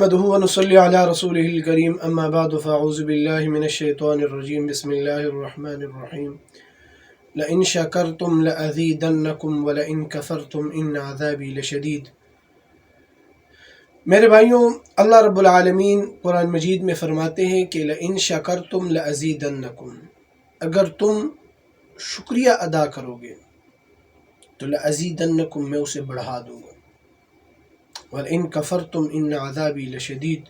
نحمده ونصلي على رسوله الكريم اما بعد فاعوذ بالله من الشيطان الرجيم بسم الله الرحمن الرحيم لئن شكرتم لأزيدنكم ولئن كفرتم ان عذابي لشدید۔ میرے بھائیوں، اللہ رب العالمین قرآن مجید میں فرماتے ہیں کہ لئن شکرتم لأزیدنکم، اگر تم شکریہ ادا کرو گے تو لأزیدنکم، میں اسے بڑھا دوں گا، وَلَئِن كَفَرْتُمْ إِنَّ عَذَابِي لَشَدِيدٌ،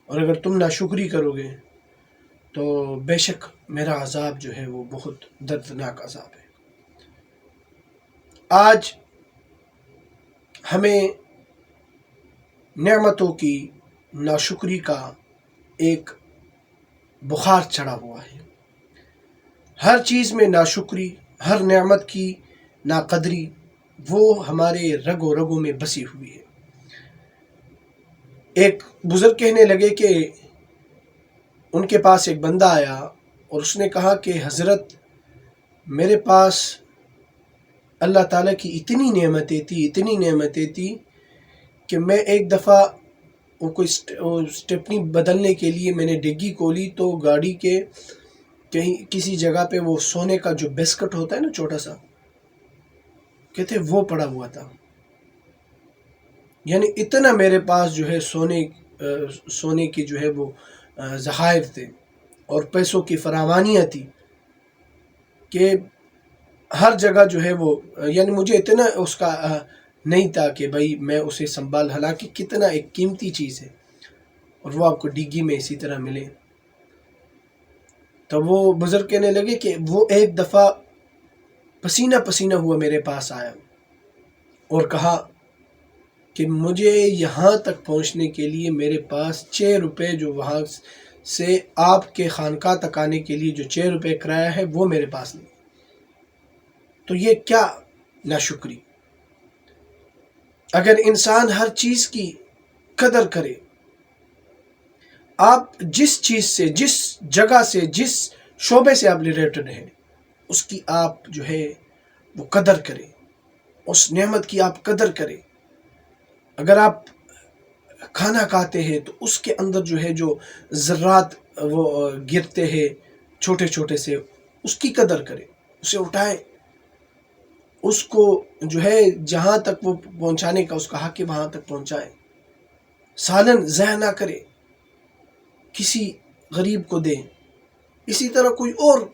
اور اگر تم ناشکری کرو گے تو بے شک میرا عذاب جو ہے وہ بہت دردناک عذاب ہے۔ آج ہمیں نعمتوں کی ناشکری کا ایک بخار چڑھا ہوا ہے۔ ہر چیز میں ناشکری، ہر نعمت کی ناقدری، وہ ہمارے رگوں رگوں میں بسی ہوئی ہے۔ ایک بزرگ کہنے لگے کہ ان کے پاس ایک بندہ آیا اور اس نے کہا کہ حضرت، میرے پاس اللہ تعالیٰ کی اتنی نعمتیں تھیں کہ میں ایک دفعہ وہ کوئی اسٹیپنی بدلنے کے لیے میں نے ڈگی کھولی تو گاڑی کے کہیں کسی جگہ پہ وہ سونے کا جو بسکٹ ہوتا ہے نا چھوٹا سا، کہتے وہ پڑا ہوا تھا۔ یعنی اتنا میرے پاس جو ہے سونے کی جو ہے وہ ذخائر تھے اور پیسوں کی فراوانیاں تھی کہ ہر جگہ جو ہے وہ، یعنی مجھے اتنا اس کا نہیں تھا کہ بھائی میں اسے سنبھال، حالانکہ کتنا ایک قیمتی چیز ہے اور وہ آپ کو ڈگی میں اسی طرح ملے۔ تو وہ بزرگ کہنے لگے کہ وہ ایک دفعہ پسینہ پسینہ ہوا میرے پاس آیا اور کہا کہ مجھے یہاں تک پہنچنے کے لیے میرے پاس 6 روپے، جو وہاں سے آپ کے خانقاہ تک آنے کے لیے جو 6 روپے کرایہ ہے وہ میرے پاس نہیں۔ تو یہ کیا ناشکری! اگر انسان ہر چیز کی قدر کرے، آپ جس چیز سے، جس جگہ سے، جس شعبے سے آپ ریلیٹڈ ہیں، اس کی آپ جو ہے وہ قدر کریں، اس نعمت کی آپ قدر کریں۔ اگر آپ کھانا کھاتے ہیں تو اس کے اندر جو ہے جو ذرات وہ گرتے ہیں چھوٹے چھوٹے سے، اس کی قدر کریں، اسے اٹھائیں، اس کو جو ہے جہاں تک وہ پہنچانے کا اس کا حق ہے وہاں تک پہنچائیں۔ سالن ضائع نہ کریں، کسی غریب کو دیں۔ اسی طرح کوئی اور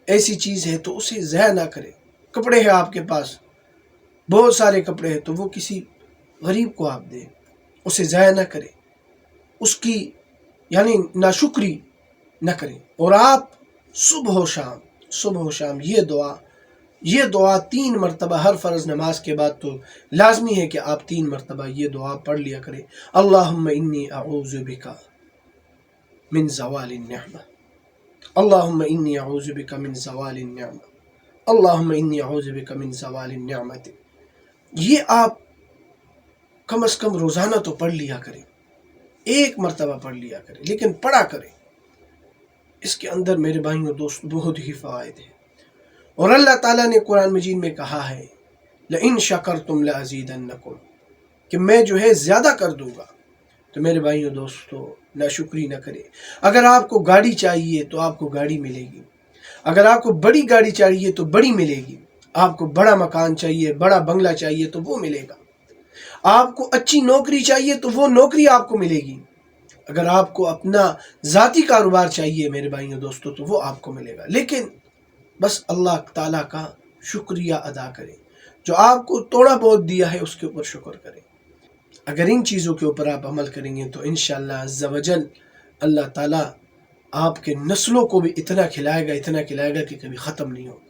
ایسی چیز ہے تو اسے ضائع نہ کریں۔ کپڑے ہیں آپ کے پاس، بہت سارے کپڑے ہیں تو وہ کسی غریب کو آپ دیں، اسے ضائع نہ کریں، اس کی یعنی ناشکری نہ کریں۔ اور آپ صبح و شام یہ دعا 3 مرتبہ ہر فرض نماز کے بعد تو لازمی ہے کہ آپ 3 مرتبہ یہ دعا پڑھ لیا کریں۔ اللہم انی اعوذ بک من زوال النعمہ، اللہم انی اعوذ بک من زوال النعمہ، اللہم انی اعوذ بک من زوال النعمت۔ یہ آپ کم از کم روزانہ تو پڑھ لیا کریں، 1 مرتبہ پڑھ لیا کریں، لیکن پڑھا کریں۔ اس کے اندر میرے بھائیوں دوست بہت ہی فوائد ہیں، اور اللہ تعالیٰ نے قرآن مجید میں کہا ہے لئن شکرتم لأزیدنکم، کہ میں جو ہے زیادہ کر دوں گا۔ تو میرے بھائیوں دوستو ناشکری نہ کریں۔ اگر آپ کو گاڑی چاہیے تو آپ کو گاڑی ملے گی، اگر آپ کو بڑی گاڑی چاہیے تو بڑی ملے گی، آپ کو بڑا مکان چاہیے، بڑا بنگلہ چاہیے تو وہ ملے گا، آپ کو اچھی نوکری چاہیے تو وہ نوکری آپ کو ملے گی، اگر آپ کو اپنا ذاتی کاروبار چاہیے میرے بھائیوں دوستو تو وہ آپ کو ملے گا۔ لیکن بس اللہ تعالیٰ کا شکریہ ادا کریں، جو آپ کو تھوڑا بہت دیا ہے اس کے اوپر شکر کریں۔ اگر ان چیزوں کے اوپر آپ عمل کریں گے تو انشاءاللہ عز و جل اللہ تعالیٰ آپ کے نسلوں کو بھی اتنا کھلائے گا کہ کبھی ختم نہیں ہوگا۔